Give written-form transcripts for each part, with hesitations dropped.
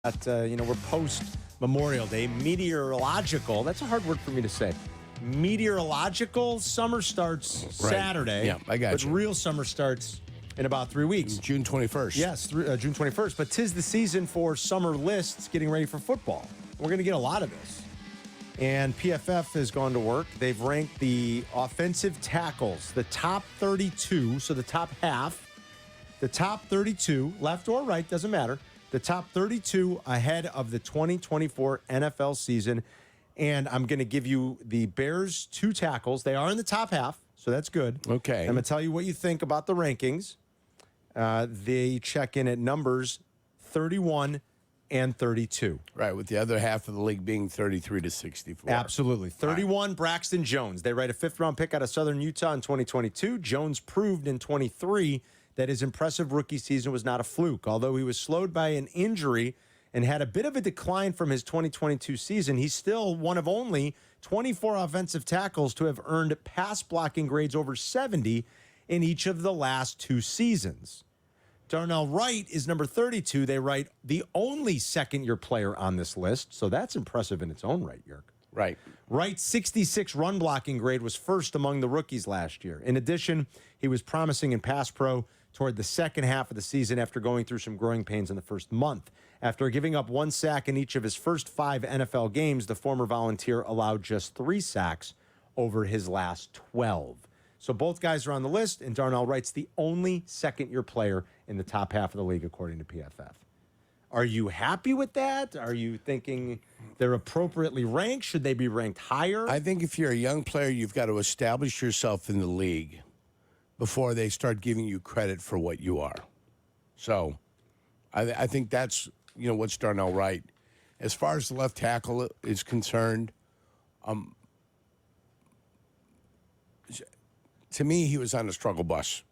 We're post Memorial Day. Meteorological, that's a hard word for me to say. Meteorological summer starts Saturday. Yeah, I got but you. real summer starts in about 3 weeks. June 21st. Yes, June 21st. But 'tis the season for summer lists getting ready for football. We're going to get a lot of this. And PFF has gone to work. They've ranked the offensive tackles, the top 32, so the top half, the top 32, left or right, doesn't matter. The top 32 ahead of the 2024 NFL season. And I'm going to give you the Bears' two tackles. They are in the top half, so that's good. Okay. I'm going to tell you what you think about the rankings. They check in at numbers 31 and 32. Right, with the other half of the league being 33 to 64. Absolutely. 31, Braxton Jones. They write a fifth-round pick out of Southern Utah in 2022. Jones proved in 23 that his impressive rookie season was not a fluke. Although he was slowed by an injury and had a bit of a decline from his 2022 season, he's still one of only 24 offensive tackles to have earned pass blocking grades over 70 in each of the last two seasons. Darnell Wright is number 32. They write the only second-year player on this list, so that's impressive in its own right, Jurk. Right. Wright's 66 run blocking grade was first among the rookies last year. In addition, he was promising in pass pro toward the second half of the season after going through some growing pains in the first month. After giving up one sack in each of his first 5 NFL games, the former Volunteer allowed just 3 sacks over his last 12. So both guys are on the list, and Darnell Wright's the only second-year player in the top half of the league, according to PFF. Are you happy with that? Are you thinking they're appropriately ranked? Should they be ranked higher? I think if you're a young player, you've got to establish yourself in the league before they start giving you credit for what you are. So I think that's, what's Darnell Wright. As far as the left tackle is concerned, to me, he was on a struggle bus,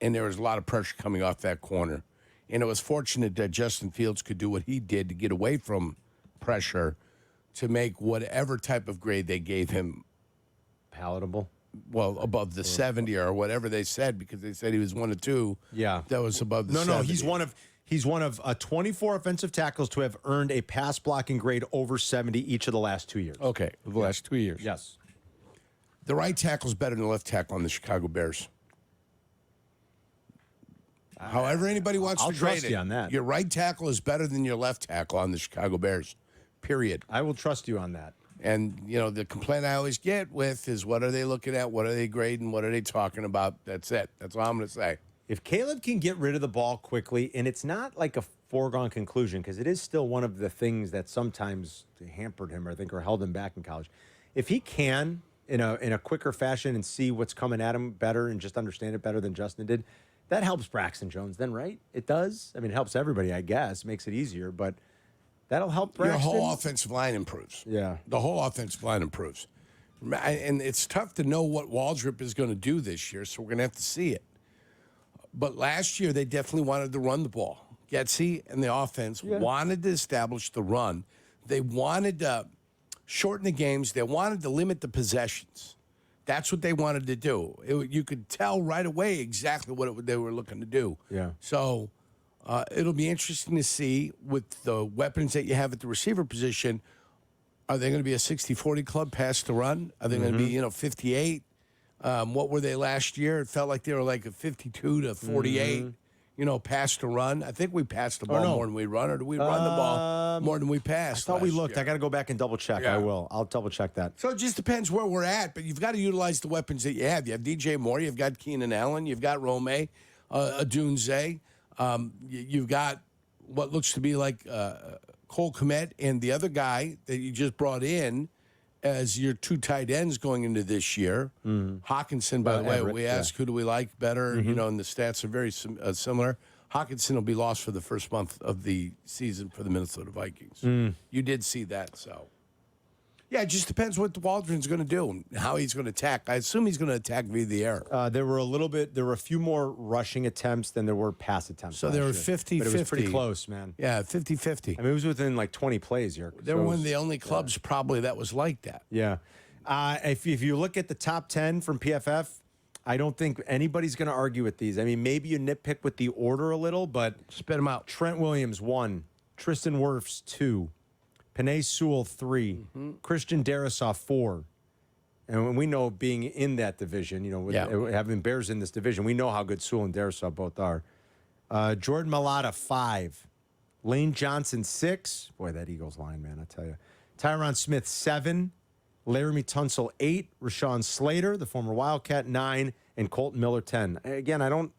and there was a lot of pressure coming off that corner. And it was fortunate that Justin Fields could do what he did to get away from pressure to make whatever type of grade they gave him palatable. Well, above the 70 or whatever they said, because they said he was 1 of 2. Yeah. That was above the 70. No, he's one of 24 offensive tackles to have earned a pass blocking grade over 70 each of the last 2 years. Okay, the last 2 years. Yes. The right tackle is better than the left tackle on the Chicago Bears. However anybody wants I'll to grade trust you on that. Your right tackle is better than your left tackle on the Chicago Bears, period. I will trust you on that. And, the complaint I always get with is what are they looking at? What are they grading? What are they talking about? That's it. That's all I'm going to say. If Caleb can get rid of the ball quickly, and it's not like a foregone conclusion because it is still one of the things that sometimes hampered him, I think, or held him back in college. If he can, in a quicker fashion and see what's coming at him better and just understand it better than Justin did, that helps Braxton Jones then, right? It does. I mean, it helps everybody, I guess. Makes it easier, but that'll help Braxton. Your whole offensive line improves. Yeah. The whole offensive line improves. And it's tough to know what Waldrop is going to do this year, so we're going to have to see it. But last year, they definitely wanted to run the ball. Getsy and the offense wanted to establish the run. They wanted to shorten the games. They wanted to limit the possessions. That's what they wanted to do. You could tell right away exactly what they were looking to do. Yeah. So it'll be interesting to see with the weapons that you have at the receiver position. Are they going to be a 60-40 club pass to run? Are they going to be 58? What were they last year? It felt like they were like a 52 to 48. Pass to run. I think we passed the ball more than we run, or do we run the ball more than we passed? I thought we looked. Year? I got to go back and double check. Yeah. I will. I'll double check that. So it just depends where we're at, but you've got to utilize the weapons that you have. You have DJ Moore, you've got Keenan Allen, you've got Rome, Adunze, you've got what looks to be like Cole Kmet and the other guy that you just brought in as your 2 tight ends going into this year. Hawkinson, by the way, Everett, we asked who do we like better, and the stats are very similar. Hawkinson will be lost for the first month of the season for the Minnesota Vikings. You did see that, so. Yeah, it just depends what Waldron's going to do and how he's going to attack. I assume he's going to attack via the air. There were a few more rushing attempts than there were pass attempts. So they were 50-50. But it was pretty close, man. Yeah, 50-50. I mean, it was within like 20 plays here. They were one of the only clubs probably that was like that. Yeah. If you look at the top 10 from PFF, I don't think anybody's going to argue with these. I mean, maybe you nitpick with the order a little, but spit them out. Trent Williams, 1. Tristan Wirfs, 2. Penei Sewell, 3. Christian Darrisaw, 4. And we know being in that division, having Bears in this division, we know how good Sewell and Darrisaw both are. Jordan Mailata, 5. Lane Johnson, 6. Boy, that Eagles line, man, I tell you. Tyron Smith, 7. Laramie Tunsil, 8. Rashawn Slater, the former Wildcat, 9. And Colton Miller, 10. Again, I don't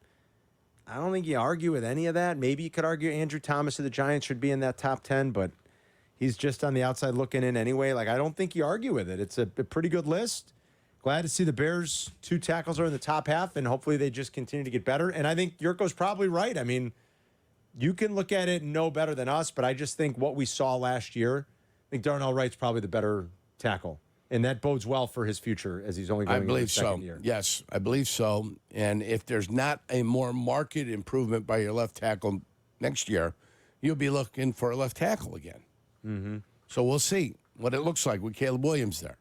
think you argue with any of that. Maybe you could argue Andrew Thomas of the Giants should be in that top 10, but he's just on the outside looking in anyway. Like, I don't think you argue with it. It's a pretty good list. Glad to see the Bears' 2 tackles are in the top half, and hopefully they just continue to get better. And I think Jurko's probably right. I mean, you can look at it and know better than us, but I just think what we saw last year, I think Darnell Wright's probably the better tackle. And that bodes well for his future as he's only going into his second year. Yes, I believe so. And if there's not a more marked improvement by your left tackle next year, you'll be looking for a left tackle again. Mm-hmm. So we'll see what it looks like with Caleb Williams there.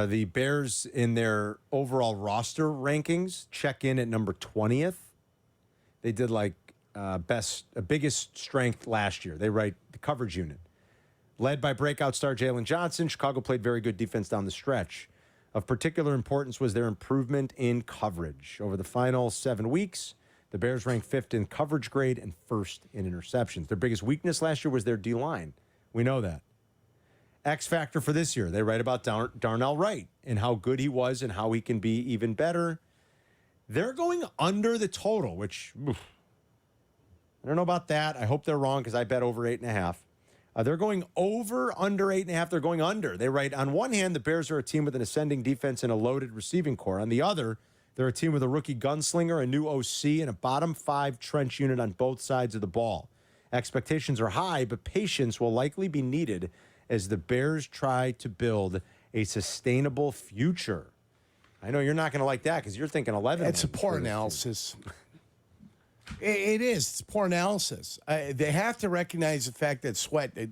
The Bears, in their overall roster rankings, check in at number 20th. They did biggest strength last year. They write the coverage unit. Led by breakout star Jalen Johnson, Chicago played very good defense down the stretch. Of particular importance was their improvement in coverage. Over the final 7 weeks, the Bears ranked 5th in coverage grade and 1st in interceptions. Their biggest weakness last year was their D-line. We know that. X factor for this year, they write about Darnell Wright and how good he was and how he can be even better. They're going under the total, which I don't know about that. I hope they're wrong because I bet over 8.5. They're going over, under 8.5. They're going under. They write, on one hand, the Bears are a team with an ascending defense and a loaded receiving core. On the other, they're a team with a rookie gunslinger, a new OC, and a bottom 5 trench unit on both sides of the ball. Expectations are high, but patience will likely be needed as the Bears try to build a sustainable future. I know you're not going to like that because you're thinking 11. It's a poor analysis. It is. It's poor analysis. They have to recognize the fact that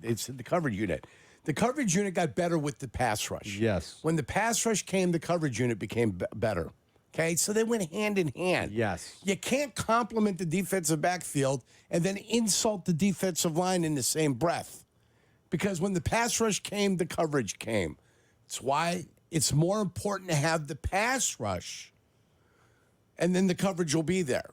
it's the coverage unit. The coverage unit got better with the pass rush. Yes. When the pass rush came, the coverage unit became better. Okay, so they went hand in hand. Yes. You can't compliment the defensive backfield and then insult the defensive line in the same breath. Because when the pass rush came, the coverage came. That's why it's more important to have the pass rush, and then the coverage will be there.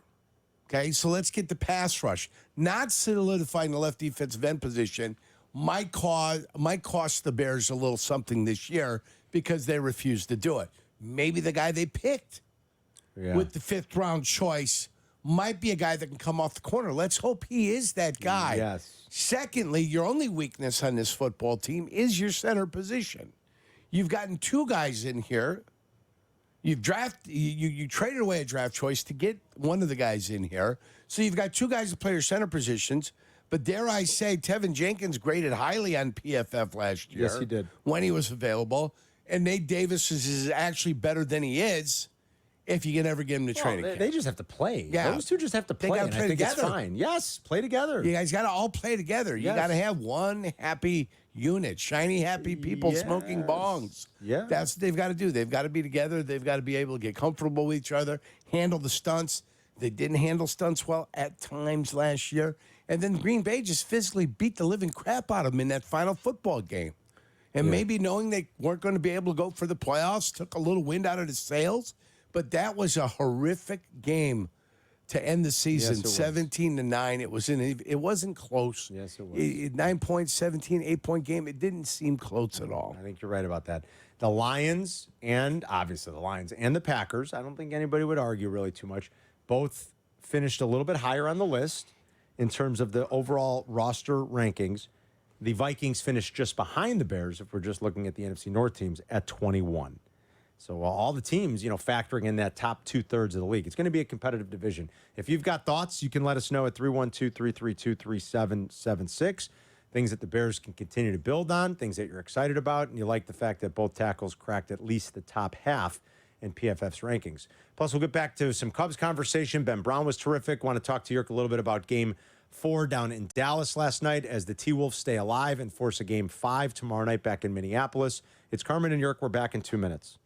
Okay, so let's get the pass rush. Not solidifying the left defensive end position might cost the Bears a little something this year because they refused to do it. Maybe the guy they picked with the 5th round choice might be a guy that can come off the corner. Let's hope he is that guy. Yes. Secondly, your only weakness on this football team is your center position. You've gotten 2 guys in here. You traded away a draft choice to get one of the guys in here. So you've got 2 guys to play your center positions. But dare I say, Tevin Jenkins graded highly on PFF last year. Yes, he did. When he was available. And Nate Davis is actually better than he is if you can ever get him to training camp. They just have to play. Yeah. Those 2 just have to play. gotta And play I think together. it's fine. Yes, play together. You guys got to all play together. You Yes. got to have one happy unit, shiny, happy people smoking bongs. Yeah. That's what they've got to do. They've got to be together. They've got to be able to get comfortable with each other, handle the stunts. They didn't handle stunts well at times last year. And then Green Bay just physically beat the living crap out of them in that final football game. And maybe knowing they weren't going to be able to go for the playoffs took a little wind out of the sails. But that was a horrific game to end the season, Yes, 17-9. It wasn't close. Yes, it was. 9 points, 17, 8-point game. It didn't seem close at all. I think you're right about that. The Lions and obviously the Lions and the Packers, I don't think anybody would argue really too much, both finished a little bit higher on the list in terms of the overall roster rankings. The Vikings finished just behind the Bears, if we're just looking at the NFC North teams, at 21. So all the teams, factoring in that top 2/3 of the league. It's going to be a competitive division. If you've got thoughts, you can let us know at 312-332-3776. Things that the Bears can continue to build on, things that you're excited about, and you like the fact that both tackles cracked at least the top half in PFF's rankings. Plus, we'll get back to some Cubs conversation. Ben Brown was terrific. Want to talk to Jurko a little bit about Game 4 down in Dallas last night as the T-Wolves stay alive and force a Game 5 tomorrow night back in Minneapolis. It's Carmen and Jurko. We're back in 2 minutes.